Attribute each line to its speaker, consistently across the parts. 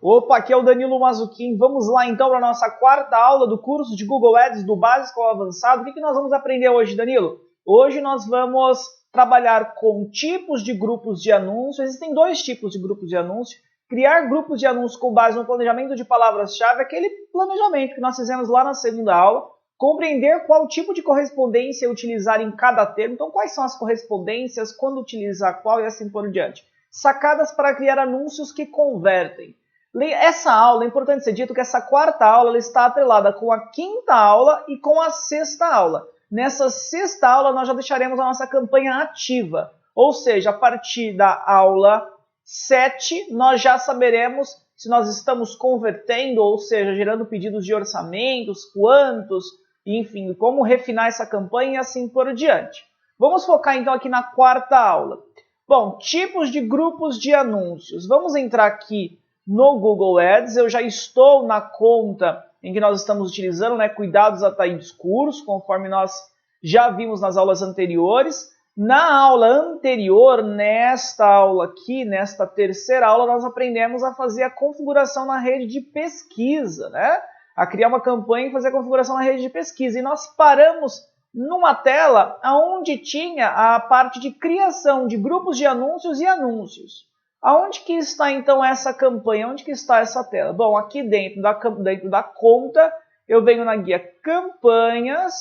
Speaker 1: Opa, aqui é o Danilo Mazzucchin. Vamos lá então para a nossa quarta aula do curso de Google Ads do básico ao avançado. O que nós vamos aprender hoje, Danilo? Hoje nós vamos trabalhar com tipos de grupos de anúncio. Existem dois tipos de grupos de anúncio. Criar grupos de anúncio com base no planejamento de palavras-chave, aquele planejamento que nós fizemos lá na segunda aula. Compreender qual tipo de correspondência utilizar em cada termo. Então, quais são as correspondências, quando utilizar qual e assim por diante. Sacadas para criar anúncios que convertem. Essa aula, é importante ser dito que essa quarta aula ela está atrelada com a quinta aula e com a sexta aula. Nessa sexta aula nós já deixaremos a nossa campanha ativa, ou seja, a partir da aula 7 nós já saberemos se nós estamos convertendo, ou seja, gerando pedidos de orçamentos, quantos, enfim, como refinar essa campanha e assim por diante. Vamos focar então aqui na quarta aula. Bom, tipos de grupos de anúncios. Vamos entrar aqui no Google Ads. Eu já estou na conta em que nós estamos utilizando, né, cuidados a em discurso, conforme nós já vimos nas aulas anteriores. Na aula anterior, nesta aula aqui, nesta terceira aula, nós aprendemos a fazer a configuração na rede de pesquisa, né? A criar uma campanha e fazer a configuração na rede de pesquisa. E nós paramos numa tela onde tinha a parte de criação de grupos de anúncios e anúncios. Aonde que está então essa campanha? Onde que está essa tela? Bom, aqui dentro da conta, eu venho na guia campanhas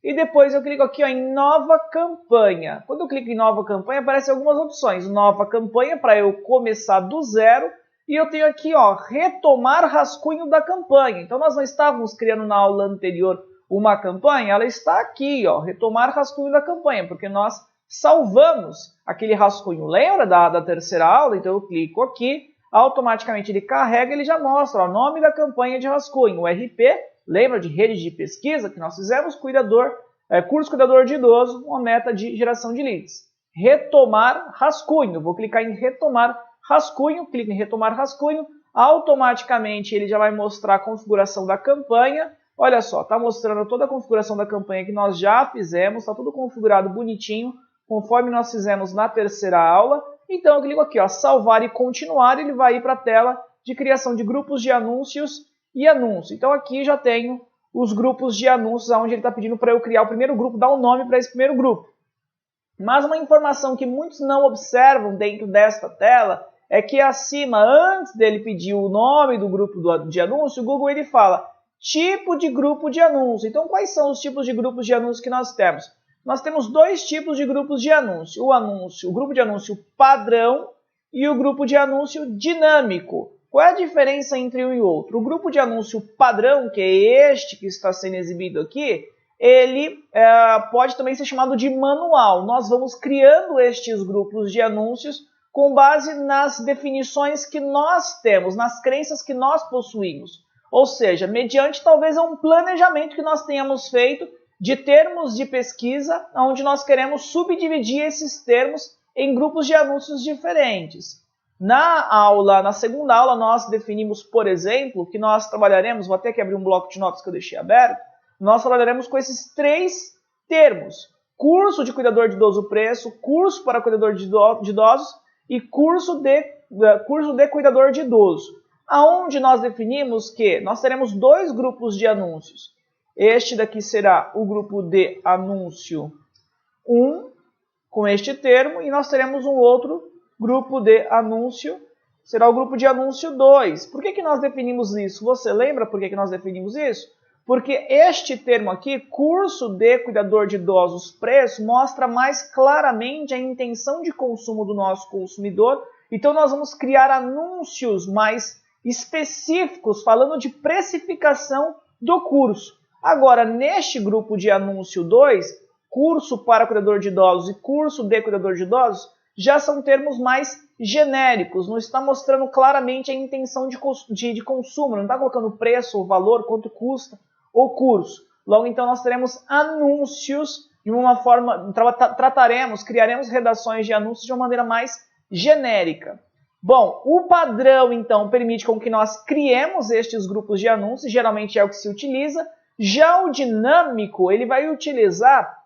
Speaker 1: e depois eu clico aqui ó, em nova campanha. Quando eu clico em nova campanha, aparecem algumas opções. Nova campanha para eu começar do zero e eu tenho aqui ó, retomar rascunho da campanha. Então nós não estávamos criando na aula anterior uma campanha, ela está aqui, ó, retomar rascunho da campanha, porque nós salvamos aquele rascunho. Lembra da terceira aula? Então eu clico aqui, automaticamente ele carrega, ele já mostra o nome da campanha de rascunho, o RP, lembra de rede de pesquisa que nós fizemos, curso cuidador de idoso, uma meta de geração de leads. Retomar rascunho, vou clicar em retomar rascunho, clico em retomar rascunho, automaticamente ele já vai mostrar a configuração da campanha. Olha só, está mostrando toda a configuração da campanha que nós já fizemos, está tudo configurado bonitinho, conforme nós fizemos na terceira aula. Então eu clico aqui, ó, salvar e continuar, ele vai ir para a tela de criação de grupos de anúncios e anúncio. Então aqui já tenho os grupos de anúncios, onde ele está pedindo para eu criar o primeiro grupo, dar um nome para esse primeiro grupo. Mas uma informação que muitos não observam dentro desta tela é que acima, antes dele pedir o nome do grupo de anúncio, o Google ele fala tipo de grupo de anúncio. Então quais são os tipos de grupos de anúncio que nós temos? Nós temos dois tipos de grupos de anúncio. O grupo de anúncio padrão e o grupo de anúncio dinâmico. Qual é a diferença entre um e outro? O grupo de anúncio padrão, que é este que está sendo exibido aqui, ele pode também ser chamado de manual. Nós vamos criando estes grupos de anúncios com base nas definições que nós temos, nas crenças que nós possuímos. Ou seja, mediante talvez um planejamento que nós tenhamos feito de termos de pesquisa, onde nós queremos subdividir esses termos em grupos de anúncios diferentes. Na segunda aula, nós definimos, por exemplo, que nós trabalharemos, vou até que abrir um bloco de notas que eu deixei aberto, nós trabalharemos com esses três termos: curso de cuidador de idoso preço, curso para cuidador de idosos e curso de cuidador de idoso. Aonde nós definimos que nós teremos dois grupos de anúncios. Este daqui será o grupo de anúncio 1, com este termo, e nós teremos um outro grupo de anúncio, será o grupo de anúncio 2. Por que nós definimos isso? Você lembra por que nós definimos isso? Porque este termo aqui, curso de cuidador de idosos preço, mostra mais claramente a intenção de consumo do nosso consumidor. Então nós vamos criar anúncios mais específicos, falando de precificação do curso. Agora, neste grupo de anúncio 2, curso para cuidador de idosos e curso de cuidador de idosos, já são termos mais genéricos, não está mostrando claramente a intenção de consumo, não está colocando preço ou valor, quanto custa o curso. Logo, então, nós teremos anúncios de uma forma, criaremos redações de anúncios de uma maneira mais genérica. Bom, o padrão, então, permite com que nós criemos estes grupos de anúncios, geralmente é o que se utiliza. Já o dinâmico, ele vai utilizar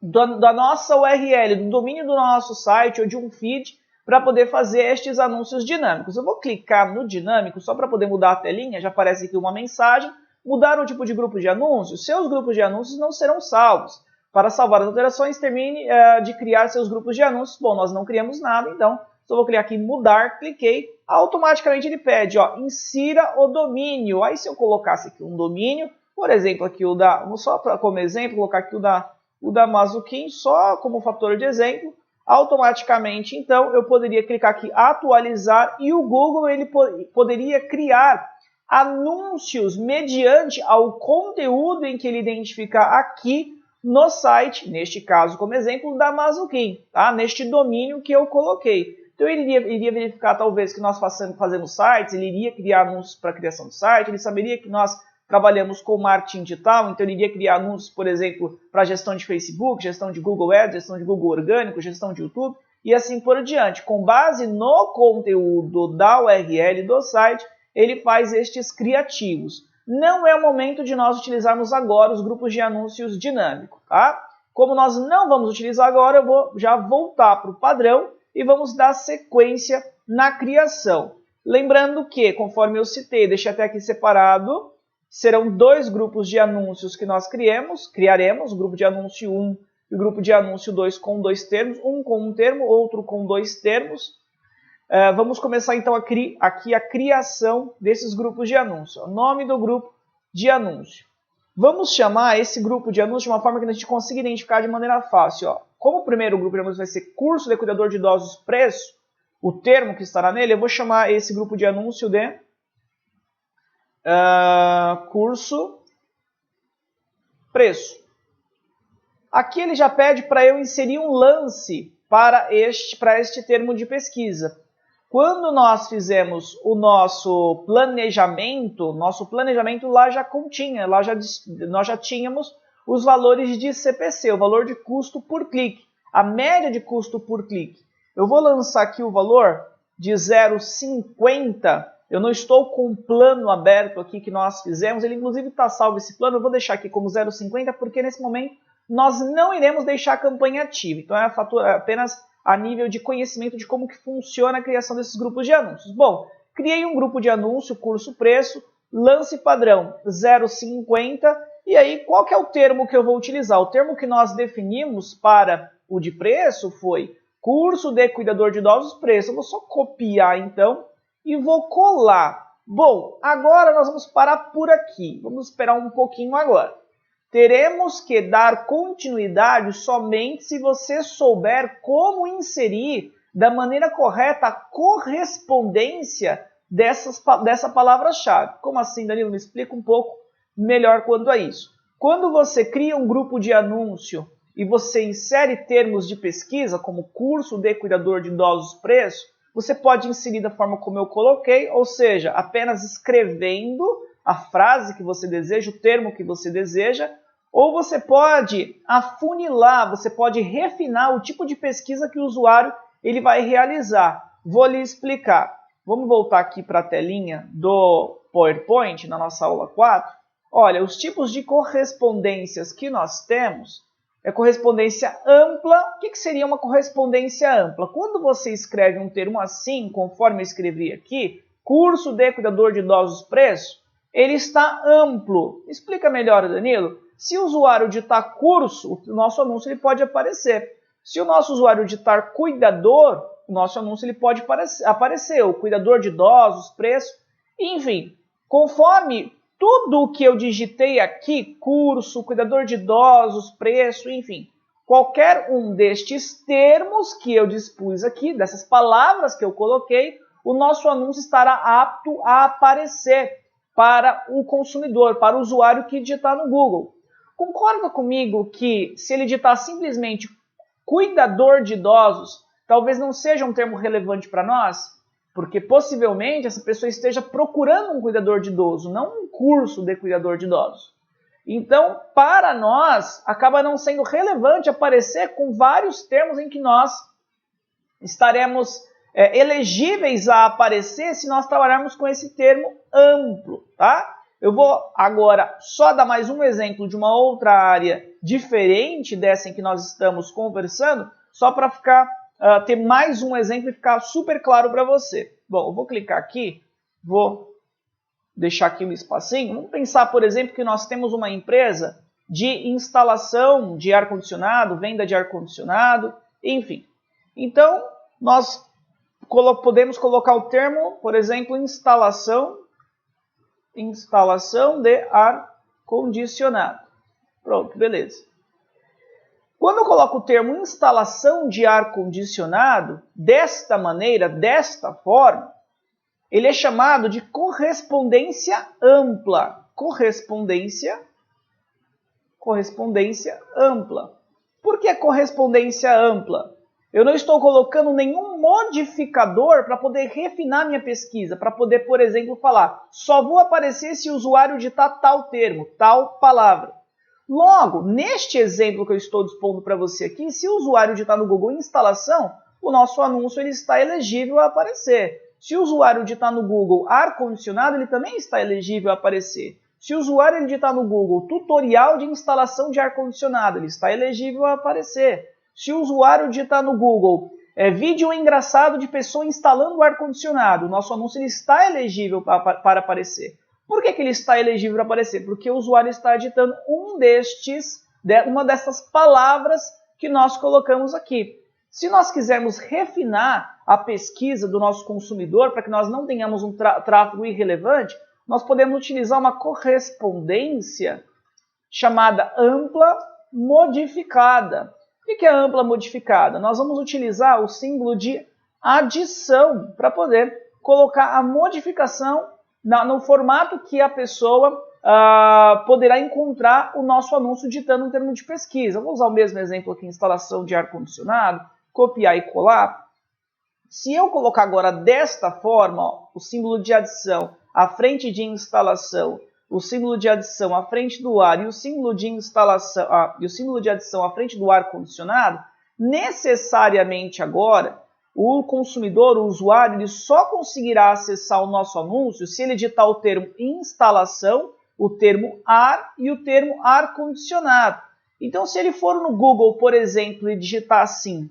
Speaker 1: da nossa URL, do domínio do nosso site ou de um feed, para poder fazer estes anúncios dinâmicos. Eu vou clicar no dinâmico só para poder mudar a telinha, já aparece aqui uma mensagem, mudar o tipo de grupo de anúncios, seus grupos de anúncios não serão salvos. Para salvar as alterações, termine de criar seus grupos de anúncios. Bom, nós não criamos nada, então só vou clicar aqui em mudar, cliquei, automaticamente ele pede, ó, insira o domínio. Aí se eu colocasse aqui um domínio, por exemplo, aqui o da, só como exemplo, colocar aqui o da Mazuquim, só como fator de exemplo, automaticamente, então, eu poderia clicar aqui atualizar e o Google ele poderia criar anúncios mediante ao conteúdo em que ele identificar aqui no site, neste caso como exemplo, da Mazuquim, tá? Neste domínio que eu coloquei. Então ele iria verificar talvez que nós fazemos sites, ele iria criar anúncios para a criação do site, ele saberia que nós trabalhamos com marketing digital, então ele iria criar anúncios, por exemplo, para gestão de Facebook, gestão de Google Ads, gestão de Google Orgânico, gestão de YouTube e assim por diante. Com base no conteúdo da URL do site, ele faz estes criativos. Não é o momento de nós utilizarmos agora os grupos de anúncios dinâmicos, tá? Como nós não vamos utilizar agora, eu vou já voltar para o padrão e vamos dar sequência na criação. Lembrando que, conforme eu citei, deixei até aqui separado, serão dois grupos de anúncios que nós criaremos, o grupo de anúncio 1 e o grupo de anúncio 2 com dois termos, um com um termo, outro com dois termos. Vamos começar então aqui a criação desses grupos de anúncio. O nome do grupo de anúncio. Vamos chamar esse grupo de anúncio de uma forma que a gente consiga identificar de maneira fácil. Ó. Como o primeiro grupo de anúncios vai ser curso de cuidador de idosos preço, o termo que estará nele, eu vou chamar esse grupo de anúncio de curso preço. Aqui ele já pede para eu inserir um lance para este termo de pesquisa. Quando nós fizemos o nosso planejamento lá já continha, nós já tínhamos os valores de CPC, o valor de custo por clique, a média de custo por clique. Eu vou lançar aqui o valor de 0,50. Eu não estou com um plano aberto aqui que nós fizemos, ele inclusive está salvo esse plano, eu vou deixar aqui como 0,50 porque nesse momento nós não iremos deixar a campanha ativa. Então é apenas a nível de conhecimento de como que funciona a criação desses grupos de anúncios. Bom, criei um grupo de anúncio, curso preço, lance padrão 0,50 e aí qual que é o termo que eu vou utilizar? O termo que nós definimos para o de preço foi curso de cuidador de idosos preço. Eu vou só copiar então e vou colar. Bom, agora nós vamos parar por aqui. Vamos esperar um pouquinho agora. Teremos que dar continuidade somente se você souber como inserir da maneira correta a correspondência dessa palavra-chave. Como assim, Danilo? Me explica um pouco melhor quanto a isso. Quando você cria um grupo de anúncio e você insere termos de pesquisa, como curso de cuidador de idosos preço, você pode inserir da forma como eu coloquei, ou seja, apenas escrevendo a frase que você deseja, o termo que você deseja, ou você pode afunilar, você pode refinar o tipo de pesquisa que o usuário ele vai realizar. Vou lhe explicar. Vamos voltar aqui para a telinha do PowerPoint, na nossa aula 4. Olha, os tipos de correspondências que nós temos é correspondência ampla. O que seria uma correspondência ampla? Quando você escreve um termo assim, conforme eu escrevi aqui, curso de cuidador de idosos preço, ele está amplo. Explica melhor, Danilo. Se o usuário digitar curso, o nosso anúncio ele pode aparecer. Se o nosso usuário digitar cuidador, o nosso anúncio ele pode aparecer. O cuidador de idosos, preço, enfim. Conforme tudo o que eu digitei aqui, curso, cuidador de idosos, preço, enfim. Qualquer um destes termos que eu dispus aqui, dessas palavras que eu coloquei, o nosso anúncio estará apto a aparecer para o consumidor, para o usuário que digitar no Google. Concorda comigo que se ele digitar simplesmente cuidador de idosos, talvez não seja um termo relevante para nós? Porque possivelmente essa pessoa esteja procurando um cuidador de idoso, não um curso de cuidador de idosos. Então, para nós, acaba não sendo relevante aparecer com vários termos em que nós estaremos elegíveis a aparecer se nós trabalharmos com esse termo amplo, tá? Eu vou agora só dar mais um exemplo de uma outra área diferente dessa em que nós estamos conversando, só para ficar ter mais um exemplo e ficar super claro para você. Bom, eu vou clicar aqui, vou deixar aqui um espacinho. Vamos pensar, por exemplo, que nós temos uma empresa de instalação de ar-condicionado, venda de ar-condicionado, enfim. Então, nós podemos colocar o termo, por exemplo, instalação de ar-condicionado. Pronto, beleza. Quando eu coloco o termo instalação de ar-condicionado, desta maneira, desta forma, ele é chamado de correspondência ampla. Correspondência ampla. Por que correspondência ampla? Eu não estou colocando nenhum modificador para poder refinar minha pesquisa, para poder, por exemplo, falar, só vou aparecer se o usuário digitar tal termo, tal palavra. Logo, neste exemplo que eu estou dispondo para você aqui, se o usuário digitar no Google instalação, o nosso anúncio ele está elegível a aparecer. Se o usuário digitar no Google ar-condicionado, ele também está elegível a aparecer. Se o usuário digitar no Google tutorial de instalação de ar-condicionado, ele está elegível a aparecer. Se o usuário digitar no Google vídeo engraçado de pessoa instalando o ar-condicionado, o nosso anúncio ele está elegível para aparecer. Por que ele está elegível para aparecer? Porque o usuário está digitando uma dessas palavras que nós colocamos aqui. Se nós quisermos refinar a pesquisa do nosso consumidor para que nós não tenhamos um tráfego irrelevante, nós podemos utilizar uma correspondência chamada ampla modificada. O que é ampla modificada? Nós vamos utilizar o símbolo de adição para poder colocar a modificação no formato que a pessoa poderá encontrar o nosso anúncio digitando um termo de pesquisa. Eu vou usar o mesmo exemplo aqui, instalação de ar-condicionado, copiar e colar. Se eu colocar agora desta forma, ó, o símbolo de adição à frente de instalação, o símbolo de adição à frente do ar e o símbolo de instalação e o símbolo de adição à frente do ar-condicionado, necessariamente agora o consumidor, o usuário, ele só conseguirá acessar o nosso anúncio se ele digitar o termo instalação, o termo ar e o termo ar-condicionado. Então, se ele for no Google, por exemplo, e digitar assim,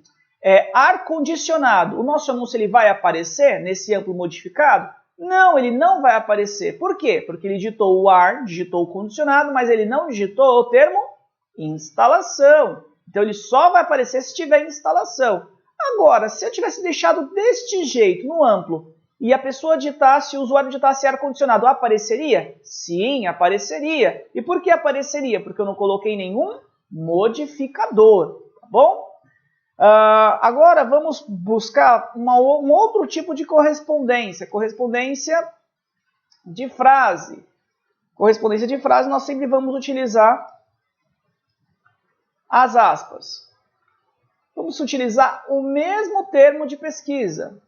Speaker 1: ar-condicionado, o nosso anúncio ele vai aparecer nesse amplo modificado? Não, ele não vai aparecer. Por quê? Porque ele digitou o ar, digitou o condicionado, mas ele não digitou o termo instalação. Então, ele só vai aparecer se tiver instalação. Agora, se eu tivesse deixado deste jeito, no amplo, e a pessoa digitasse, o usuário digitasse ar-condicionado, apareceria? Sim, apareceria. E por que apareceria? Porque eu não coloquei nenhum modificador, tá bom? Agora vamos buscar um outro tipo de correspondência, correspondência de frase. Correspondência de frase nós sempre vamos utilizar as aspas. Vamos utilizar o mesmo termo de pesquisa,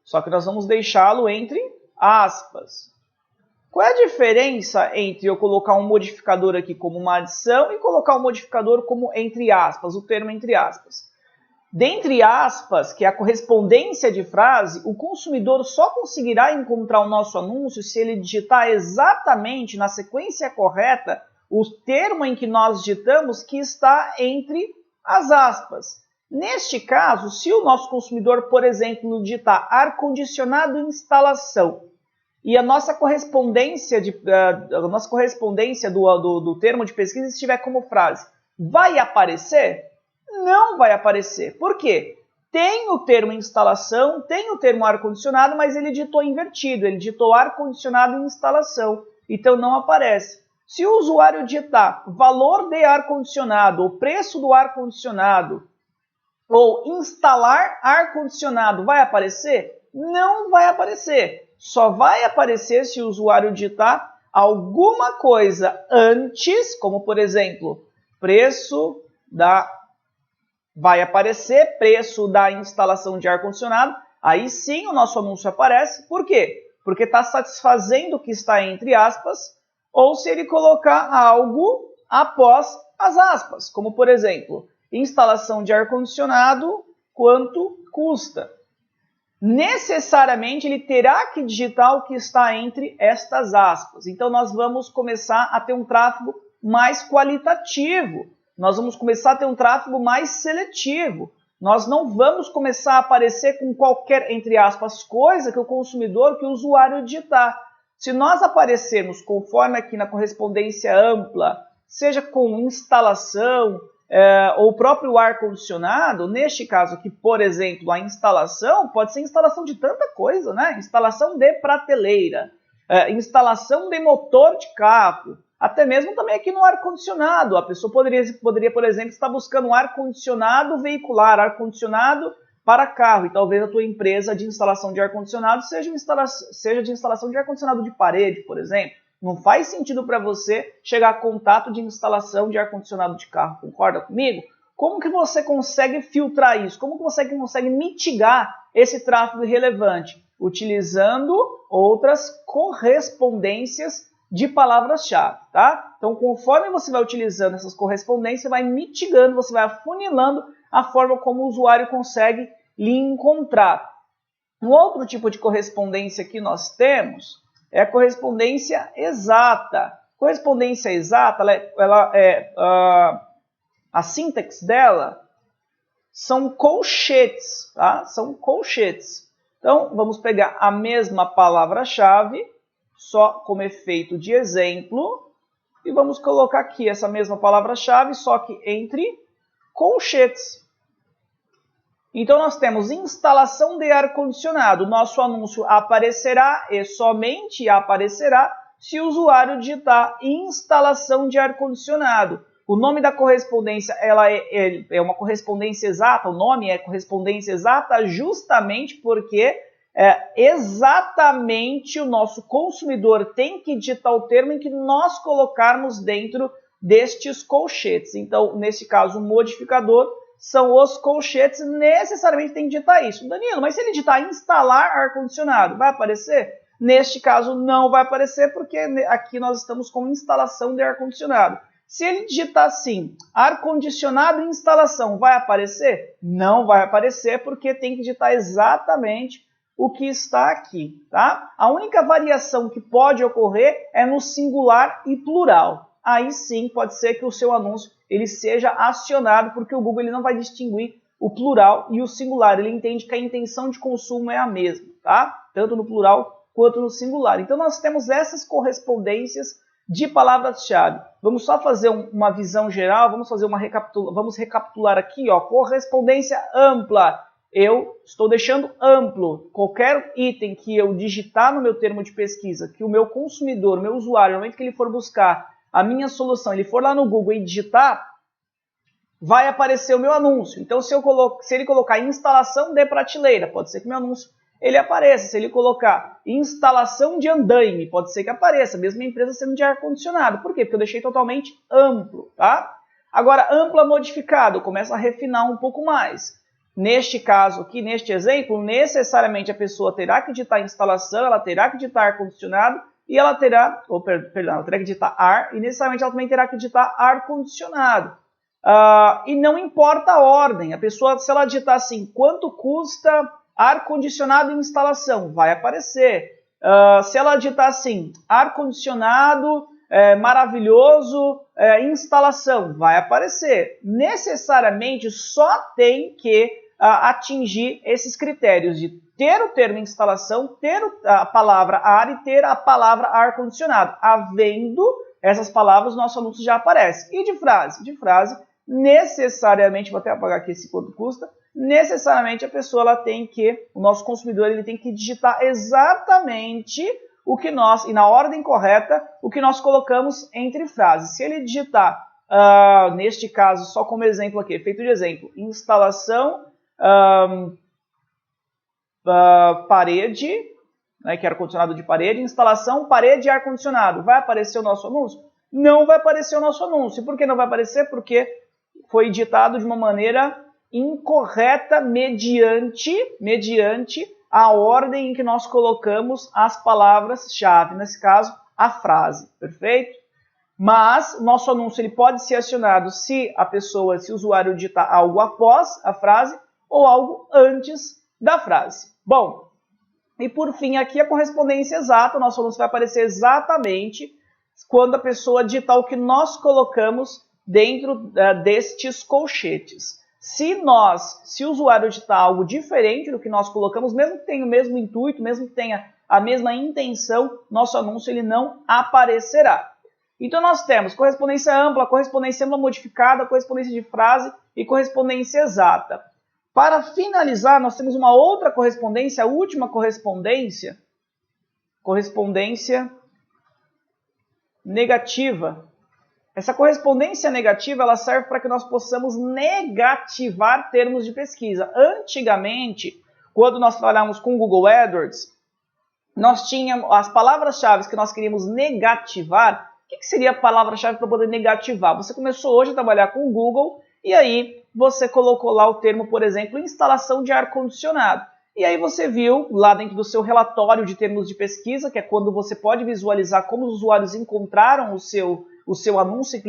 Speaker 1: só que nós vamos deixá-lo entre aspas. Qual é a diferença entre eu colocar um modificador aqui como uma adição e colocar um modificador como entre aspas, o termo entre aspas? Dentre aspas, que é a correspondência de frase, o consumidor só conseguirá encontrar o nosso anúncio se ele digitar exatamente na sequência correta o termo em que nós digitamos que está entre as aspas. Neste caso, se o nosso consumidor, por exemplo, digitar ar-condicionado instalação, e a nossa correspondência, do termo de pesquisa estiver como frase, vai aparecer? Não vai aparecer. Por quê? Tem o termo instalação, tem o termo ar-condicionado, mas ele digitou invertido, ele digitou ar-condicionado em instalação, então não aparece. Se o usuário digitar valor de ar-condicionado, o preço do ar-condicionado, ou instalar ar-condicionado, vai aparecer? Não vai aparecer. Só vai aparecer se o usuário digitar alguma coisa antes, como por exemplo, vai aparecer preço da instalação de ar-condicionado, aí sim o nosso anúncio aparece. Por quê? Porque está satisfazendo o que está entre aspas, ou se ele colocar algo após as aspas, como por exemplo, instalação de ar-condicionado, quanto custa? Necessariamente ele terá que digitar o que está entre estas aspas. Então nós vamos começar a ter um tráfego mais qualitativo. Nós vamos começar a ter um tráfego mais seletivo. nós não vamos começar a aparecer com qualquer, entre aspas, coisa que o consumidor, que o usuário digitar. Se nós aparecermos conforme aqui na correspondência ampla, seja com instalação ou o próprio ar-condicionado, neste caso aqui, por exemplo, a instalação pode ser instalação de tanta coisa, né? Instalação de prateleira, instalação de motor de carro, até mesmo também aqui no ar-condicionado. A pessoa poderia, por exemplo, estar buscando um ar-condicionado veicular, ar-condicionado para carro, e talvez a tua empresa de instalação de ar-condicionado seja de instalação de ar-condicionado de parede, por exemplo. Não faz sentido para você chegar a contato de instalação de ar-condicionado de carro, concorda comigo? Como que você consegue filtrar isso? Como que você consegue mitigar esse tráfego irrelevante? Utilizando outras correspondências de palavras-chave, tá? Então, conforme você vai utilizando essas correspondências, você vai mitigando, você vai afunilando a forma como o usuário consegue lhe encontrar. Um outro tipo de correspondência que nós temos é a correspondência exata. Correspondência exata, a sintaxe dela são colchetes, tá? São colchetes. Então, vamos pegar a mesma palavra-chave, só como efeito de exemplo, e vamos colocar aqui essa mesma palavra-chave, só que entre colchetes. Então, nós temos instalação de ar-condicionado. Nosso anúncio aparecerá e somente aparecerá se o usuário digitar instalação de ar-condicionado. O nome da correspondência ela é uma correspondência exata, o nome é correspondência exata justamente porque exatamente o nosso consumidor tem que digitar o termo em que nós colocarmos dentro destes colchetes. Então, nesse caso, o modificador são os colchetes, necessariamente tem que digitar isso. Danilo, mas se ele digitar instalar ar-condicionado, vai aparecer? Neste caso, não vai aparecer, porque aqui nós estamos com instalação de ar-condicionado. Se ele digitar assim, ar-condicionado e instalação, vai aparecer? Não vai aparecer, porque tem que digitar exatamente o que está aqui, tá? A única variação que pode ocorrer é no singular e plural. Aí sim pode ser que o seu anúncio ele seja acionado, porque o Google ele não vai distinguir o plural e o singular. Ele entende que a intenção de consumo é a mesma, tá? Tanto no plural quanto no singular. Então nós temos essas correspondências de palavras-chave. Vamos só fazer uma visão geral, vamos recapitular aqui, ó, correspondência ampla. Eu estou deixando amplo. Qualquer item que eu digitar no meu termo de pesquisa, que o meu consumidor, o meu usuário, no momento que ele for buscar a minha solução, ele for lá no Google e digitar, vai aparecer o meu anúncio. Então, se ele colocar instalação de prateleira, pode ser que meu anúncio ele apareça. Se ele colocar instalação de andaime, pode ser que apareça, mesmo a empresa sendo de ar-condicionado. Por quê? Porque eu deixei totalmente amplo, tá? Agora, ampla modificado, começa a refinar um pouco mais. Neste caso aqui, neste exemplo, necessariamente a pessoa terá que digitar instalação, ela terá que digitar ar-condicionado e ela terá, ela terá que digitar ar e necessariamente ela também terá que digitar ar-condicionado. E não importa a ordem, a pessoa, se ela digitar assim, quanto custa ar-condicionado em instalação, vai aparecer. Se ela digitar assim, ar-condicionado maravilhoso instalação, vai aparecer. Necessariamente só tem que atingir esses critérios de ter o termo instalação, ter a palavra ar e ter a palavra ar-condicionado. Havendo essas palavras, nosso anúncio já aparece. E de frase? De frase, necessariamente, vou até apagar aqui esse quanto custa, necessariamente a pessoa ela tem que, o nosso consumidor ele tem que digitar exatamente o que nós, e na ordem correta, o que nós colocamos entre frases. Se ele digitar, neste caso, só como exemplo aqui, feito de exemplo, instalação parede, né, que é ar-condicionado de parede, instalação parede e ar-condicionado, vai aparecer o nosso anúncio? Não vai aparecer o nosso anúncio. Por que não vai aparecer? Porque foi digitado de uma maneira incorreta mediante a ordem em que nós colocamos as palavras-chave, nesse caso, a frase, perfeito? Mas nosso anúncio ele pode ser acionado se o usuário digitar algo após a frase ou algo antes da frase. Bom, e por fim aqui a correspondência exata, o nosso anúncio vai aparecer exatamente quando a pessoa digitar o que nós colocamos dentro destes colchetes. Se o usuário digitar algo diferente do que nós colocamos, mesmo que tenha o mesmo intuito, mesmo que tenha a mesma intenção, nosso anúncio ele não aparecerá. Então nós temos correspondência ampla modificada, correspondência de frase e correspondência exata. Para finalizar, nós temos uma outra correspondência, a última correspondência negativa. Essa correspondência negativa ela serve para que nós possamos negativar termos de pesquisa. Antigamente, quando nós trabalhávamos com o Google AdWords, nós tínhamos as palavras-chave que nós queríamos negativar. O que seria a palavra-chave para poder negativar? Você começou hoje a trabalhar com o Google e aí você colocou lá o termo, por exemplo, instalação de ar-condicionado. E aí você viu lá dentro do seu relatório de termos de pesquisa, que é quando você pode visualizar como os usuários encontraram o seu anúncio e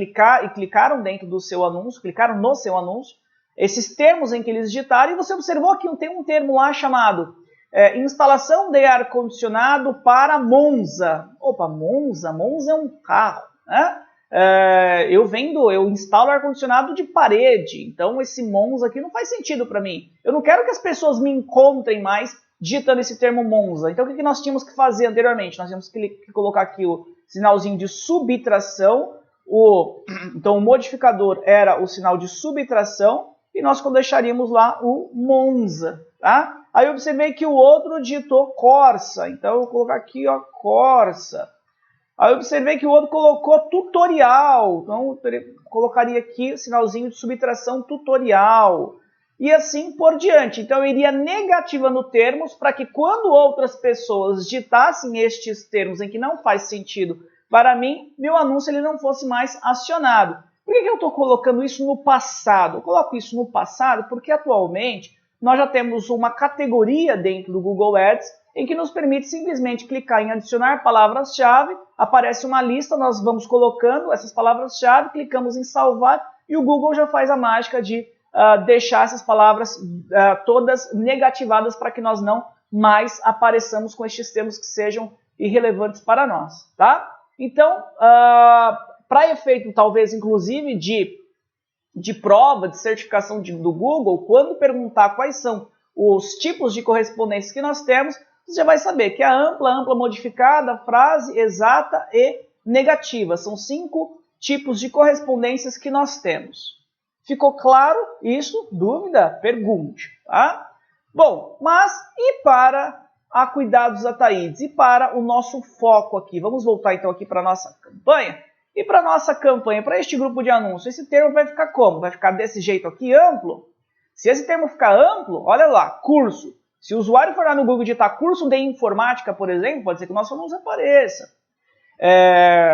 Speaker 1: clicaram dentro do seu anúncio, clicaram no seu anúncio, esses termos em que eles digitaram, e você observou que tem um termo lá chamado instalação de ar-condicionado para Monza. Opa, Monza é um carro, né? Eu instalo ar-condicionado de parede, então esse Monza aqui não faz sentido para mim. Eu não quero que as pessoas me encontrem mais digitando esse termo Monza. Então o que nós tínhamos que fazer anteriormente? Nós tínhamos que colocar aqui o sinalzinho de subtração, então o modificador era o sinal de subtração e nós deixaríamos lá o Monza, tá? Aí eu observei que o outro digitou Corsa, então eu vou colocar aqui ó, Corsa. Aí eu observei que o outro colocou tutorial, então eu colocaria aqui o sinalzinho de subtração tutorial. E assim por diante. Então eu iria negativando termos para que quando outras pessoas digitassem estes termos em que não faz sentido para mim, meu anúncio ele não fosse mais acionado. Por que eu estou colocando isso no passado? Eu coloco isso no passado porque atualmente nós já temos uma categoria dentro do Google Ads em que nos permite simplesmente clicar em adicionar palavras-chave, aparece uma lista, nós vamos colocando essas palavras-chave, clicamos em salvar e o Google já faz a mágica de deixar essas palavras todas negativadas para que nós não mais apareçamos com estes termos que sejam irrelevantes para nós, tá? Então, para efeito talvez inclusive de prova, de certificação do Google, quando perguntar quais são os tipos de correspondências que nós temos, você já vai saber que a ampla modificada, frase, exata e negativa. São 5 tipos de correspondências que nós temos. Ficou claro isso? Dúvida? Pergunte. Tá? Bom, mas e para a Cuidados Ataídes? E para o nosso foco aqui? Vamos voltar então aqui para a nossa campanha. E para a nossa campanha, para este grupo de anúncios, esse termo vai ficar como? Vai ficar desse jeito aqui, amplo? Se esse termo ficar amplo, olha lá, curso. Se o usuário for lá no Google digitar curso de informática, por exemplo, pode ser que o nosso anúncio apareça.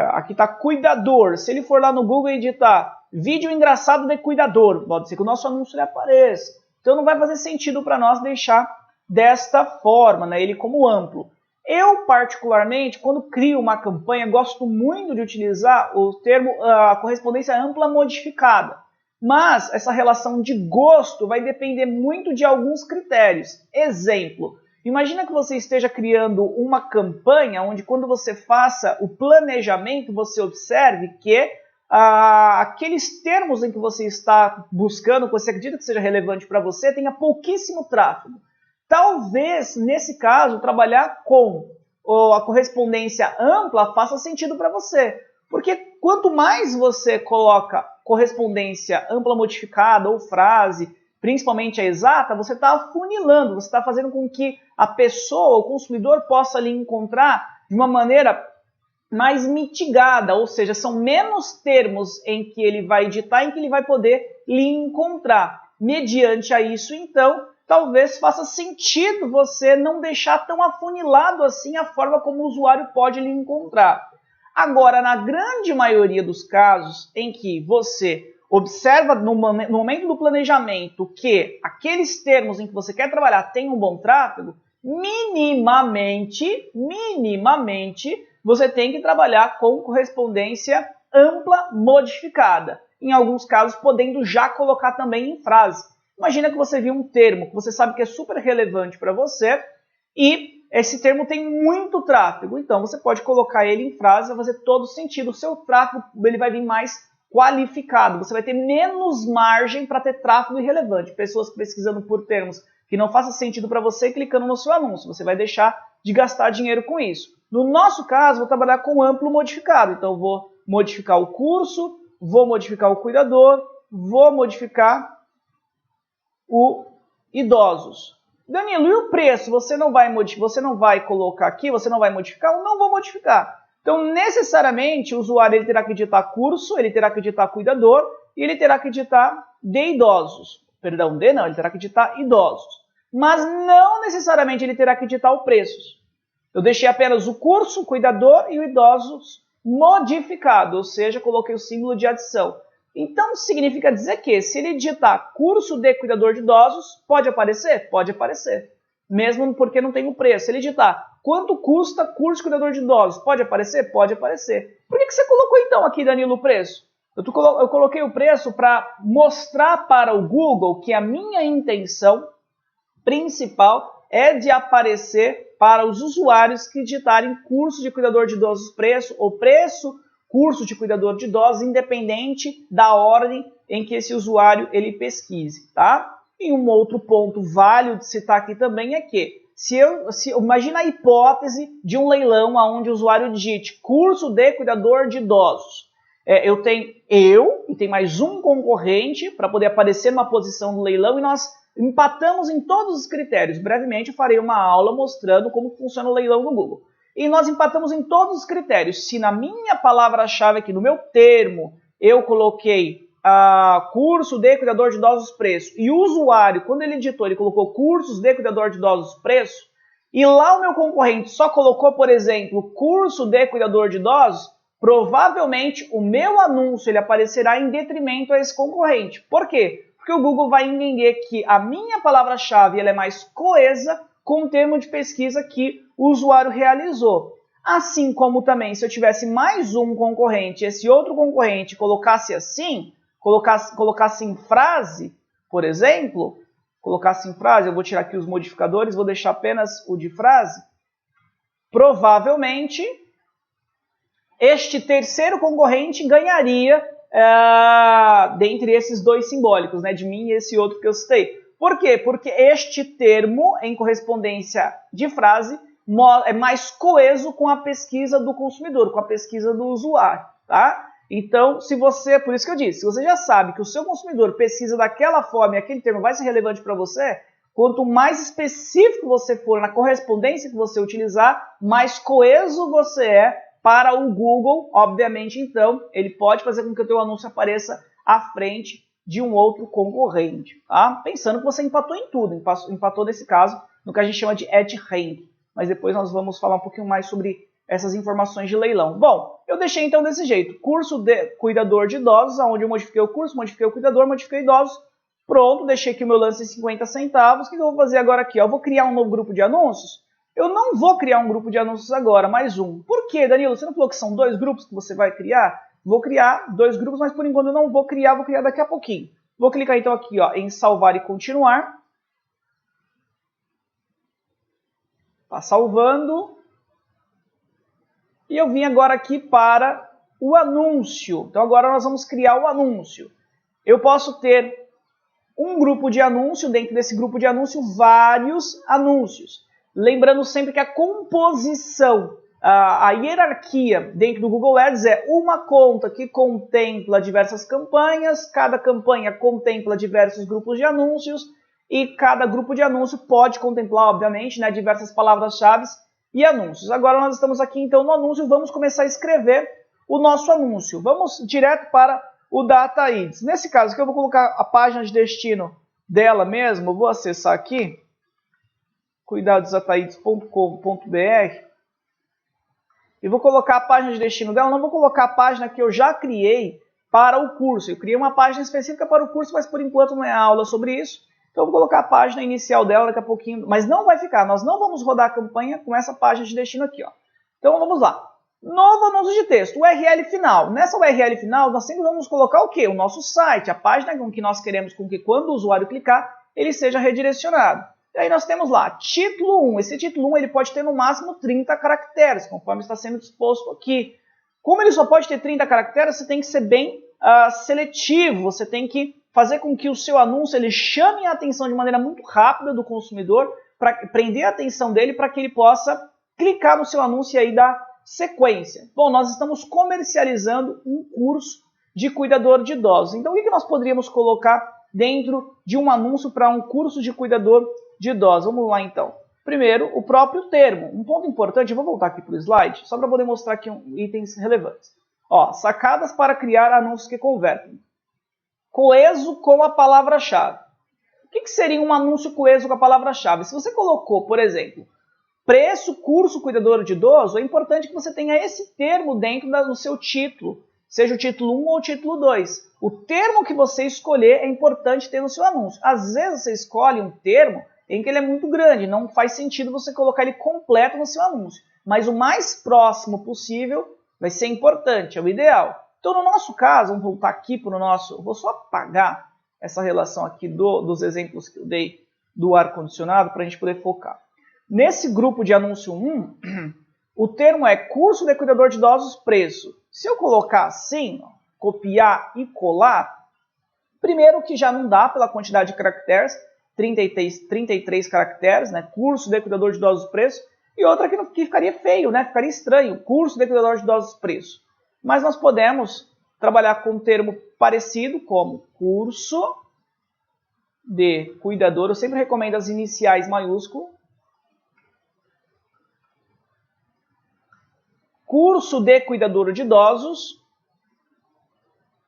Speaker 1: Aqui está cuidador. Se ele for lá no Google e digitar vídeo engraçado de cuidador, pode ser que o nosso anúncio ele apareça. Então não vai fazer sentido para nós deixar desta forma, né, ele como amplo. Eu, particularmente, quando crio uma campanha, gosto muito de utilizar o termo a correspondência ampla modificada. Mas essa relação de gosto vai depender muito de alguns critérios. Exemplo, imagina que você esteja criando uma campanha onde quando você faça o planejamento, você observe que aqueles termos em que você está buscando, que você acredita que seja relevante para você, tenha pouquíssimo tráfego. Talvez, nesse caso, trabalhar com a correspondência ampla faça sentido para você. Porque quanto mais você coloca correspondência ampla modificada ou frase, principalmente a exata, você está afunilando, você está fazendo com que a pessoa, o consumidor, possa lhe encontrar de uma maneira mais mitigada, ou seja, são menos termos em que ele vai digitar, em que ele vai poder lhe encontrar. Mediante a isso, então, talvez faça sentido você não deixar tão afunilado assim a forma como o usuário pode lhe encontrar. Agora, na grande maioria dos casos em que você observa no momento do planejamento que aqueles termos em que você quer trabalhar têm um bom tráfego, minimamente, você tem que trabalhar com correspondência ampla modificada. Em alguns casos, podendo já colocar também em frase. Imagina que você viu um termo que você sabe que é super relevante para você e esse termo tem muito tráfego. Então, você pode colocar ele em frase, vai fazer todo sentido. O seu tráfego ele vai vir mais qualificado. Você vai ter menos margem para ter tráfego irrelevante. Pessoas pesquisando por termos que não façam sentido para você clicando no seu anúncio. Você vai deixar de gastar dinheiro com isso. No nosso caso, vou trabalhar com amplo modificado. Então, vou modificar o curso, vou modificar o cuidador, vou modificar o idosos. Danilo, e o preço? Você não vai colocar aqui? Você não vai modificar? Eu não vou modificar. Então, necessariamente, o usuário ele terá que digitar curso, ele terá que digitar cuidador e ele terá que digitar de idosos. Perdão, de não, ele terá que digitar idosos. Mas não necessariamente ele terá que digitar o preço. Eu deixei apenas o curso, o cuidador e o idosos modificado, ou seja, coloquei o símbolo de adição. Então, significa dizer que se ele digitar curso de cuidador de idosos, pode aparecer? Pode aparecer. Mesmo porque não tem o preço. Se ele digitar quanto custa curso de cuidador de idosos, pode aparecer? Pode aparecer. Por que você colocou então aqui, Danilo, o preço? Eu coloquei o preço para mostrar para o Google que a minha intenção principal é de aparecer para os usuários que digitarem curso de cuidador de idosos preço ou preço curso de cuidador de idosos, independente da ordem em que esse usuário ele pesquise, tá? E um outro ponto válido de citar aqui também é que imagina a hipótese de um leilão onde o usuário digite curso de cuidador de idosos. Eu e tem mais um concorrente para poder aparecer numa posição do leilão e nós empatamos em todos os critérios. Brevemente eu farei uma aula mostrando como funciona o leilão no Google. E nós empatamos em todos os critérios. Se na minha palavra-chave aqui, no meu termo, eu coloquei curso de cuidador de idosos preço, e o usuário, quando ele digitou, ele colocou cursos de cuidador de idosos preço, e lá o meu concorrente só colocou, por exemplo, curso de cuidador de idosos, provavelmente o meu anúncio ele aparecerá em detrimento a esse concorrente. Por quê? Porque o Google vai entender que a minha palavra-chave ela é mais coesa com o termo de pesquisa que o usuário realizou. Assim como também, se eu tivesse mais um concorrente, esse outro concorrente colocasse assim, colocasse em frase, por exemplo, colocasse em frase, eu vou tirar aqui os modificadores, vou deixar apenas o de frase, provavelmente este terceiro concorrente ganharia dentre esses dois simbólicos, né, de mim e esse outro que eu citei. Por quê? Porque este termo, em correspondência de frase, é mais coeso com a pesquisa do consumidor, com a pesquisa do usuário, tá? Então, por isso que eu disse, se você já sabe que o seu consumidor pesquisa daquela forma e aquele termo vai ser relevante para você, quanto mais específico você for na correspondência que você utilizar, mais coeso você é para o Google. Obviamente, então, ele pode fazer com que o teu anúncio apareça à frente de um outro concorrente, tá? Pensando que você empatou em tudo, empatou nesse caso no que a gente chama de edge rank, mas depois nós vamos falar um pouquinho mais sobre essas informações de leilão. Bom, eu deixei então desse jeito, curso de cuidador de idosos, onde eu modifiquei o curso, modifiquei o cuidador, modifiquei idosos, pronto, deixei aqui o meu lance em 50 centavos, o que eu vou fazer agora aqui? Eu vou criar um novo grupo de anúncios? Eu não vou criar um grupo de anúncios agora, mais um. Por quê, Danilo? Você não falou que são 2 grupos que você vai criar? Vou criar 2 grupos, mas por enquanto eu não vou criar daqui a pouquinho. Vou clicar então aqui ó, em salvar e continuar. Está salvando. E eu vim agora aqui para o anúncio. Então agora nós vamos criar o anúncio. Eu posso ter um grupo de anúncio, dentro desse grupo de anúncio, vários anúncios. Lembrando sempre que a composição, a hierarquia dentro do Google Ads é uma conta que contempla diversas campanhas, cada campanha contempla diversos grupos de anúncios e cada grupo de anúncio pode contemplar, obviamente, né, diversas palavras-chave e anúncios. Agora nós estamos aqui então no anúncio, vamos começar a escrever o nosso anúncio. Vamos direto para o Data Ads. Nesse caso aqui eu vou colocar a página de destino dela mesmo, eu vou acessar aqui, cuidadosdataids.com.br, e vou colocar a página de destino dela, não vou colocar a página que eu já criei para o curso. Eu criei uma página específica para o curso, mas por enquanto não é aula sobre isso. Então eu vou colocar a página inicial dela daqui a pouquinho, mas não vai ficar, nós não vamos rodar a campanha com essa página de destino aqui, ó. Então vamos lá. Novo anúncio de texto, URL final. Nessa URL final, nós sempre vamos colocar o quê? O nosso site, a página com que nós queremos com que quando o usuário clicar, ele seja redirecionado. E aí nós temos lá, título 1. Esse título 1 ele pode ter no máximo 30 caracteres, conforme está sendo disposto aqui. Como ele só pode ter 30 caracteres, você tem que ser bem seletivo, você tem que fazer com que o seu anúncio ele chame a atenção de maneira muito rápida do consumidor, para prender a atenção dele para que ele possa clicar no seu anúncio e aí dar sequência. Bom, nós estamos comercializando um curso de cuidador de idosos. Então, o que nós poderíamos colocar dentro de um anúncio para um curso de cuidador de idosos? Vamos lá, então. Primeiro, o próprio termo. Um ponto importante, eu vou voltar aqui para o slide, só para poder mostrar aqui itens relevantes. Ó, sacadas para criar anúncios que convertem. Coeso com a palavra-chave. O que seria um anúncio coeso com a palavra-chave? Se você colocou, por exemplo, preço, curso, cuidador de idoso, é importante que você tenha esse termo dentro do seu título, seja o título 1 ou o título 2. O termo que você escolher é importante ter no seu anúncio. Às vezes você escolhe um termo em que ele é muito grande, não faz sentido você colocar ele completo no seu anúncio. Mas o mais próximo possível vai ser importante, é o ideal. Então, no nosso caso, vamos voltar aqui para o nosso... Vou só apagar essa relação aqui dos exemplos que eu dei do ar-condicionado para a gente poder focar. Nesse grupo de anúncio 1, o termo é curso de cuidador de idosos preço. Se eu colocar assim, ó, copiar e colar, primeiro que já não dá pela quantidade de caracteres, 33 caracteres, né? Curso de cuidador de idosos preço, e outra que ficaria feio, né? Ficaria estranho, curso de cuidador de idosos preço. Mas nós podemos trabalhar com um termo parecido, como curso de cuidador. Eu sempre recomendo as iniciais maiúsculas. Curso de cuidador de idosos.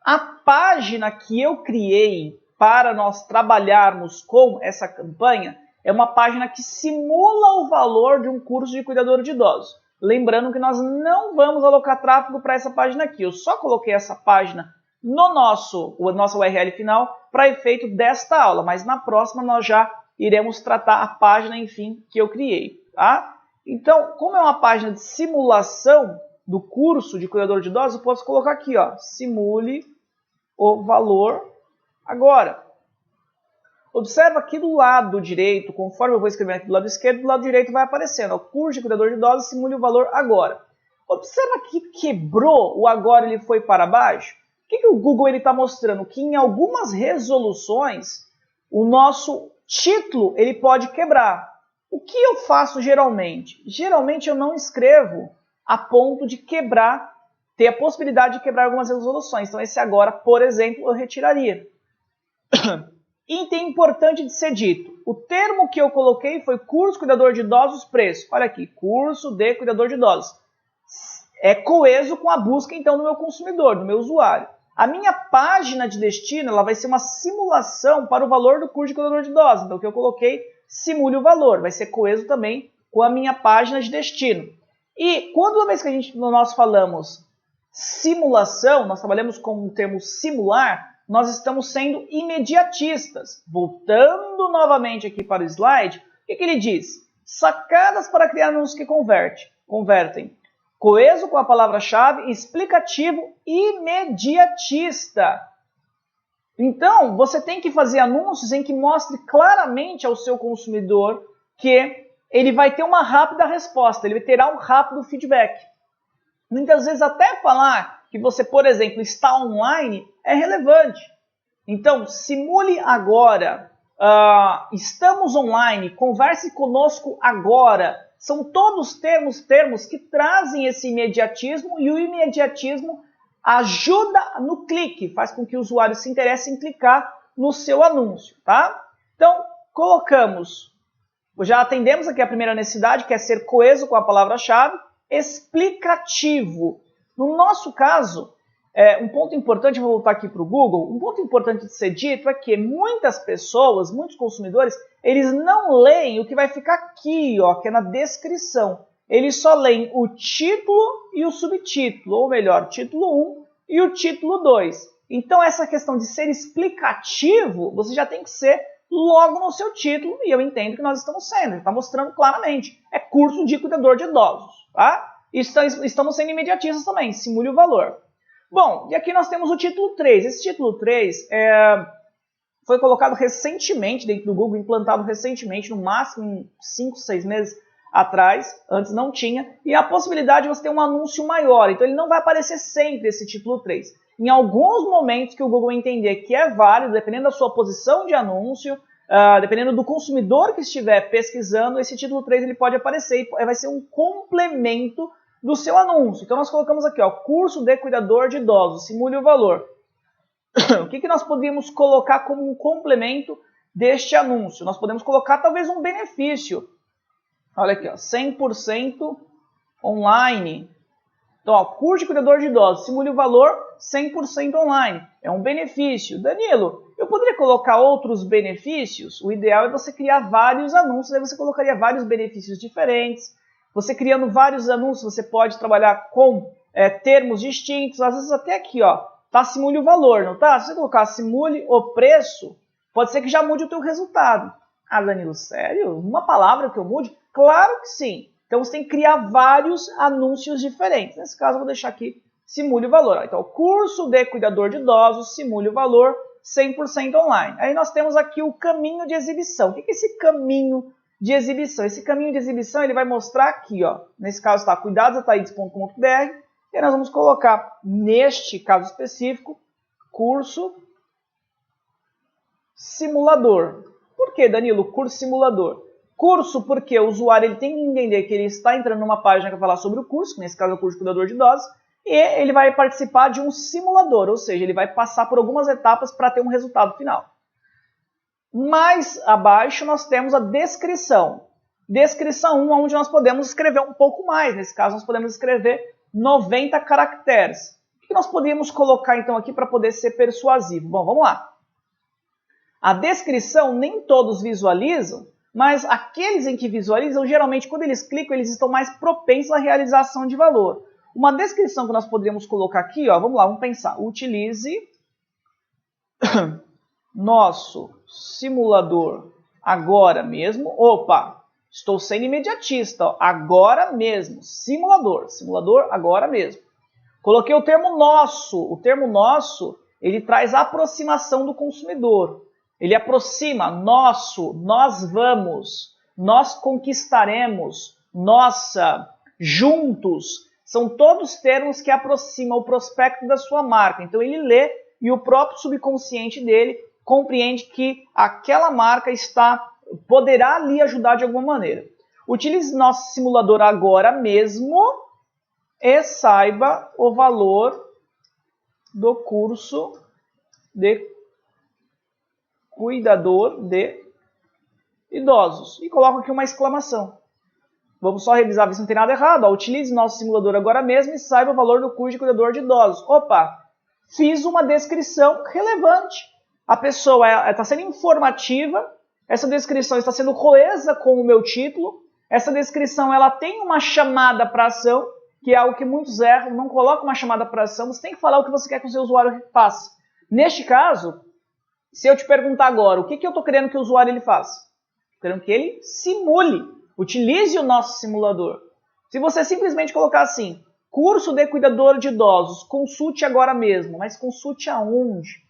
Speaker 1: A página que eu criei para nós trabalharmos com essa campanha é uma página que simula o valor de um curso de cuidador de idosos. Lembrando que nós não vamos alocar tráfego para essa página aqui. Eu só coloquei essa página no nossa URL final para efeito desta aula, mas na próxima nós já iremos tratar a página, enfim, que eu criei. Tá? Então, como é uma página de simulação do curso de cuidador de idosos, eu posso colocar aqui, ó, simule o valor agora. Observa aqui do lado direito, conforme eu vou escrevendo aqui do lado esquerdo, do lado direito vai aparecendo, ó, curso de cuidador de idosos, simule o valor agora. Observa que quebrou o agora, ele foi para baixo. O que o Google está mostrando? Que em algumas resoluções, o nosso título ele pode quebrar. O que eu faço geralmente? Geralmente eu não escrevo a ponto de quebrar, ter a possibilidade de quebrar algumas resoluções. Então esse agora, por exemplo, eu retiraria. Item importante de ser dito. O termo que eu coloquei foi curso cuidador de idosos preço. Olha aqui, curso de cuidador de idosos. É coeso com a busca então do meu consumidor, do meu usuário. A minha página de destino ela vai ser uma simulação para o valor do curso de cuidador de idosos. Então o que eu coloquei, simule o valor. Vai ser coeso também com a minha página de destino. E quando vez que nós falamos simulação, nós trabalhamos com o termo simular, nós estamos sendo imediatistas. Voltando novamente aqui para o slide, o que ele diz? Sacadas para criar anúncios que convertem. Coeso com a palavra-chave, explicativo, imediatista. Então, você tem que fazer anúncios em que mostre claramente ao seu consumidor que ele vai ter uma rápida resposta, ele terá um rápido feedback. Muitas vezes até falar que você, por exemplo, está online é relevante. Então, simule agora, estamos online, converse conosco agora. São todos termos que trazem esse imediatismo e o imediatismo ajuda no clique, faz com que o usuário se interesse em clicar no seu anúncio. Tá? Então, já atendemos aqui a primeira necessidade, que é ser coeso com a palavra-chave, explicativo. No nosso caso, um ponto importante, vou voltar aqui para o Google, um ponto importante de ser dito é que muitas pessoas, muitos consumidores, eles não leem o que vai ficar aqui, ó, que é na descrição. Eles só leem o título e o subtítulo, ou melhor, título 1 e o título 2. Então essa questão de ser explicativo, você já tem que ser logo no seu título, e eu entendo que nós estamos sendo, está mostrando claramente, é curso de cuidador de idosos. Tá? Estamos sendo imediatistas também, simule o valor. Bom, e aqui nós temos o título 3. Esse título 3 foi colocado recentemente dentro do Google, implantado recentemente, no máximo em 5, 6 meses, atrás, antes não tinha, e a possibilidade de você ter um anúncio maior. Então ele não vai aparecer sempre esse título 3. Em alguns momentos que o Google entender que é válido, dependendo da sua posição de anúncio, dependendo do consumidor que estiver pesquisando, esse título 3 ele pode aparecer e vai ser um complemento do seu anúncio. Então nós colocamos aqui, ó, curso de cuidador de idosos, simule o valor. O que nós podemos colocar como um complemento deste anúncio? Nós podemos colocar talvez um benefício. Olha aqui, ó, 100% online. Então, ó, curso de cuidador de idosos, simule o valor 100% online. É um benefício. Danilo, eu poderia colocar outros benefícios? O ideal é você criar vários anúncios, aí você colocaria vários benefícios diferentes. Você criando vários anúncios, você pode trabalhar com termos distintos, às vezes até aqui, ó, tá, simule o valor, não tá? Se você colocar simule o preço, pode ser que já mude o teu resultado. Ah, Danilo, sério? Uma palavra que eu mude? Claro que sim. Então você tem que criar vários anúncios diferentes. Nesse caso eu vou deixar aqui simule o valor. Então, curso de cuidador de idosos, simule o valor 100% online. Aí nós temos aqui o caminho de exibição. O que é esse caminho de exibição? Esse caminho de exibição ele vai mostrar aqui, ó. Nesse caso está cuidadosataides.com.br e nós vamos colocar, neste caso específico, curso simulador. Por que, Danilo, curso simulador? Curso porque o usuário ele tem que entender que ele está entrando numa página que vai falar sobre o curso, que nesse caso é o curso de cuidador de idosos, e ele vai participar de um simulador, ou seja, ele vai passar por algumas etapas para ter um resultado final. Mais abaixo nós temos a descrição. Descrição 1, onde nós podemos escrever um pouco mais. Nesse caso, nós podemos escrever 90 caracteres. O que nós podemos colocar então aqui para poder ser persuasivo? Bom, vamos lá. A descrição nem todos visualizam, mas aqueles em que visualizam, geralmente quando eles clicam, eles estão mais propensos à realização de valor. Uma descrição que nós poderíamos colocar aqui, ó, vamos lá, vamos pensar. Utilize nosso simulador agora mesmo. Opa, estou sendo imediatista, ó, agora mesmo. Simulador agora mesmo. Coloquei o termo nosso. O termo nosso, ele traz a aproximação do consumidor. Ele aproxima nosso, nós vamos, nós conquistaremos, nossa, juntos. São todos termos que aproximam o prospecto da sua marca. Então ele lê e o próprio subconsciente dele compreende que aquela marca poderá lhe ajudar de alguma maneira. Utilize nosso simulador agora mesmo e saiba o valor do curso de cuidador de idosos. E coloco aqui uma exclamação. Vamos só revisar ver se não tem nada errado. Ó, utilize nosso simulador agora mesmo e saiba o valor do curso de cuidador de idosos. Opa, fiz uma descrição relevante. A pessoa está sendo informativa, essa descrição está sendo coesa com o meu título, essa descrição ela tem uma chamada para ação, que é algo que muitos erram, não coloca uma chamada para ação, você tem que falar o que você quer que o seu usuário faça. Neste caso, se eu te perguntar agora, o que eu estou querendo que o usuário ele faça? Estou querendo que ele simule, utilize o nosso simulador. Se você simplesmente colocar assim, curso de cuidador de idosos, consulte agora mesmo, mas consulte aonde?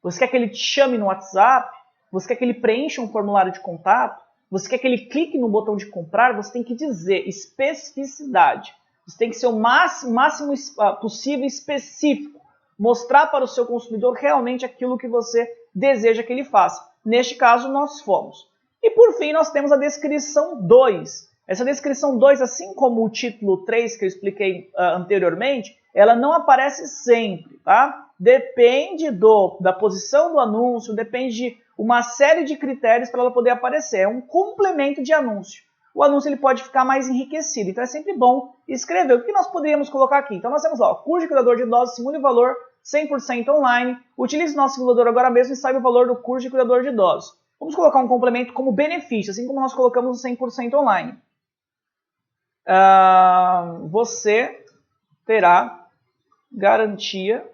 Speaker 1: Você quer que ele te chame no WhatsApp? Você quer que ele preencha um formulário de contato? Você quer que ele clique no botão de comprar? Você tem que dizer especificidade. Você tem que ser o máximo possível específico. Mostrar para o seu consumidor realmente aquilo que você deseja que ele faça. Neste caso, nós fomos. E por fim, nós temos a descrição 2. Essa descrição 2, assim como o título 3 que eu expliquei anteriormente, ela não aparece sempre, tá? Depende da posição do anúncio, depende de uma série de critérios para ela poder aparecer. É um complemento de anúncio. O anúncio ele pode ficar mais enriquecido, então é sempre bom escrever. O que nós poderíamos colocar aqui? Então nós temos lá, curso de cuidador de idosos, simule o valor 100% online, utilize nosso simulador agora mesmo e saiba o valor do curso de cuidador de idosos. Vamos colocar um complemento como benefício, assim como nós colocamos o 100% online. Você terá garantia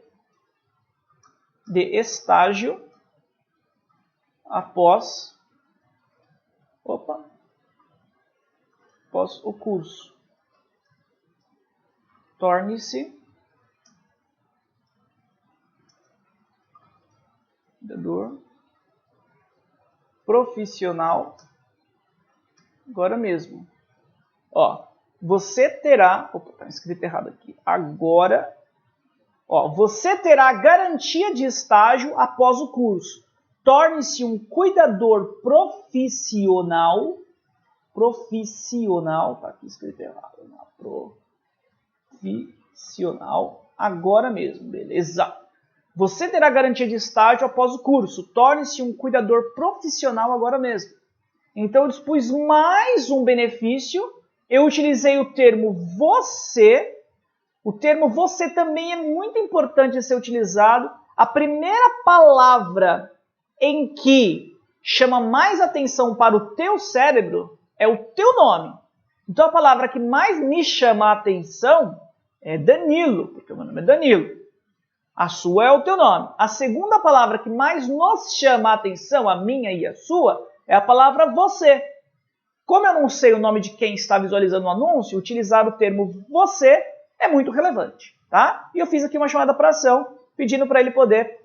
Speaker 1: de estágio após o curso. Torne-se cuidador profissional agora mesmo. Ó, você terá... Opa, tá escrito errado aqui. Agora, ó, você terá garantia de estágio após o curso. Torne-se um cuidador profissional. Profissional, tá aqui escrito errado. Profissional. Agora mesmo, beleza. Você terá garantia de estágio após o curso. Torne-se um cuidador profissional agora mesmo. Então, eu dispus mais um benefício. Eu utilizei o termo você. O termo você também é muito importante de ser utilizado. A primeira palavra em que chama mais atenção para o teu cérebro é o teu nome. Então, a palavra que mais me chama a atenção é Danilo, porque o meu nome é Danilo. A sua é o teu nome. A segunda palavra que mais nos chama a atenção, a minha e a sua, é a palavra você. Como eu não sei o nome de quem está visualizando o anúncio, utilizar o termo você é muito relevante, tá? E eu fiz aqui uma chamada para ação, pedindo para ele poder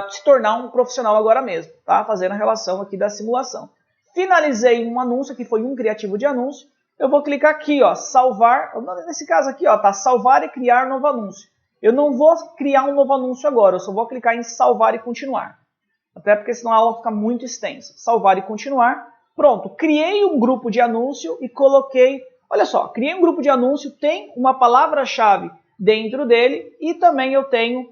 Speaker 1: se tornar um profissional agora mesmo, tá? Fazendo a relação aqui da simulação. Finalizei um anúncio, que foi um criativo de anúncio. Eu vou clicar aqui, ó, salvar, nesse caso aqui, ó, tá? Salvar e criar novo anúncio. Eu não vou criar um novo anúncio agora, eu só vou clicar em salvar e continuar. Até porque senão a aula fica muito extensa. Salvar e continuar. Pronto, criei um grupo de anúncio e coloquei... Olha só, criei um grupo de anúncio, tem uma palavra-chave dentro dele e também eu tenho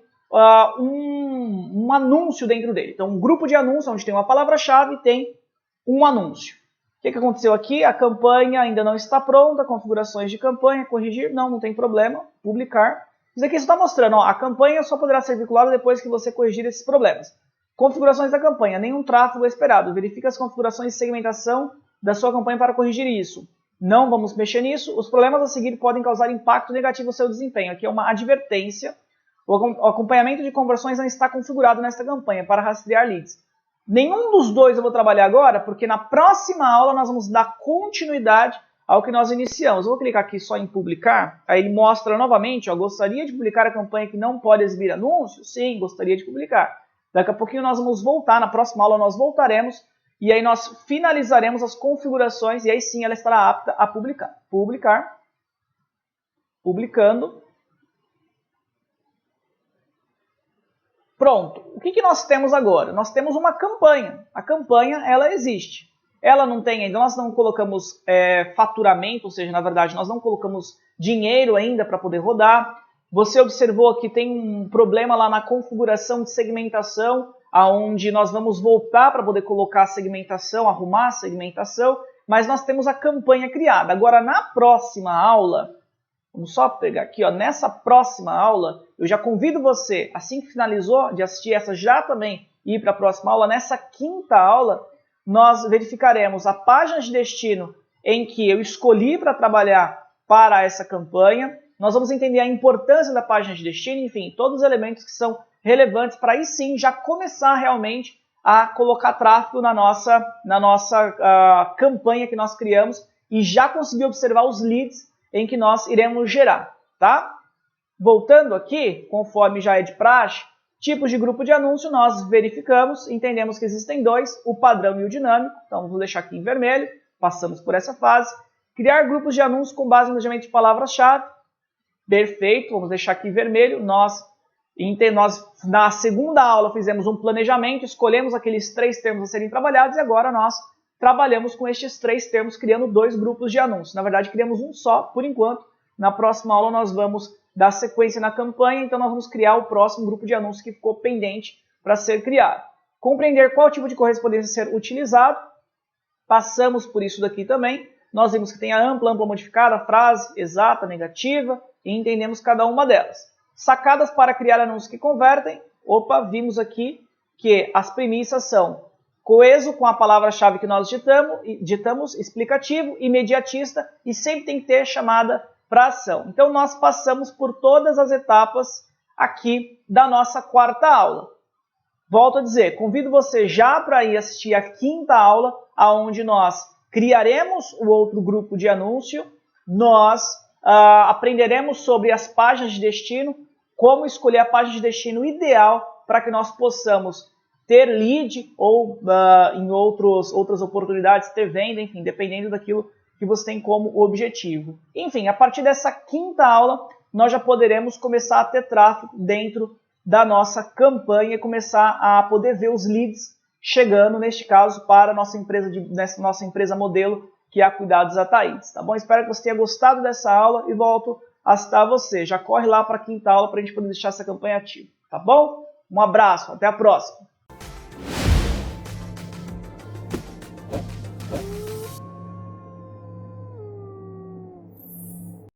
Speaker 1: um anúncio dentro dele. Então, um grupo de anúncio onde tem uma palavra-chave e tem um anúncio. O que aconteceu aqui? A campanha ainda não está pronta, configurações de campanha, corrigir, não tem problema, publicar. Isso aqui está mostrando, ó, a campanha só poderá ser vinculada depois que você corrigir esses problemas. Configurações da campanha, nenhum tráfego esperado. Verifique as configurações de segmentação da sua campanha para corrigir isso. Não vamos mexer nisso. Os problemas a seguir podem causar impacto negativo no seu desempenho. Aqui é uma advertência. O acompanhamento de conversões não está configurado nesta campanha para rastrear leads. Nenhum dos dois eu vou trabalhar agora, porque na próxima aula nós vamos dar continuidade ao que nós iniciamos. Eu vou clicar aqui só em publicar, aí ele mostra novamente, ó, gostaria de publicar a campanha que não pode exibir anúncios? Sim, gostaria de publicar. Daqui a pouquinho nós vamos voltar, na próxima aula nós voltaremos, e aí nós finalizaremos as configurações, e aí sim ela estará apta a publicar. Publicando. Pronto. O que nós temos agora? Nós temos uma campanha. A campanha, ela existe. Ela não tem ainda, nós não colocamos faturamento, ou seja, na verdade, nós não colocamos dinheiro ainda para poder rodar. Você observou que tem um problema lá na configuração de segmentação, onde nós vamos voltar para poder colocar a segmentação, arrumar a segmentação, mas nós temos a campanha criada. Agora, na próxima aula, vamos só pegar aqui, ó, nessa próxima aula, eu já convido você, assim que finalizou de assistir essa, já também ir para a próxima aula. Nessa quinta aula, nós verificaremos a página de destino em que eu escolhi para trabalhar para essa campanha. Nós vamos entender a importância da página de destino, enfim, todos os elementos que são relevantes para aí sim já começar realmente a colocar tráfego na nossa campanha que nós criamos e já conseguir observar os leads em que nós iremos gerar, tá? Voltando aqui, conforme já é de praxe, tipos de grupo de anúncio, nós verificamos, entendemos que existem dois, o padrão e o dinâmico. Então, vou deixar aqui em vermelho, passamos por essa fase. Criar grupos de anúncios com base no planejamento de palavras-chave. Perfeito, vamos deixar aqui em vermelho. Nós, na segunda aula, fizemos um planejamento, escolhemos aqueles 3 termos a serem trabalhados e agora nós trabalhamos com estes 3 termos, criando 2 grupos de anúncios. Na verdade, criamos um só, por enquanto. Na próxima aula, nós vamos dar sequência na campanha, então nós vamos criar o próximo grupo de anúncios que ficou pendente para ser criado. Compreender qual tipo de correspondência ser utilizado. Passamos por isso daqui também. Nós vimos que tem a ampla modificada, frase, exata, negativa, e entendemos cada uma delas. Sacadas para criar anúncios que convertem. Opa, vimos aqui que as premissas são coeso com a palavra-chave que nós digitamos, explicativo, imediatista e sempre tem que ter chamada para ação. Então, nós passamos por todas as etapas aqui da nossa quarta aula. Volto a dizer, convido você já para ir assistir a quinta aula, onde nós criaremos o outro grupo de anúncio, nós aprenderemos sobre as páginas de destino, como escolher a página de destino ideal para que nós possamos ter lead ou em outras oportunidades ter venda, enfim, dependendo daquilo que você tem como objetivo. Enfim, a partir dessa quinta aula, nós já poderemos começar a ter tráfego dentro da nossa campanha e começar a poder ver os leads chegando, neste caso, para a nossa empresa modelo, que é a Cuidados Ataídes, tá bom? Espero que você tenha gostado dessa aula e volto a citar você. Já corre lá para a quinta aula para a gente poder deixar essa campanha ativa, tá bom? Um abraço, até a próxima!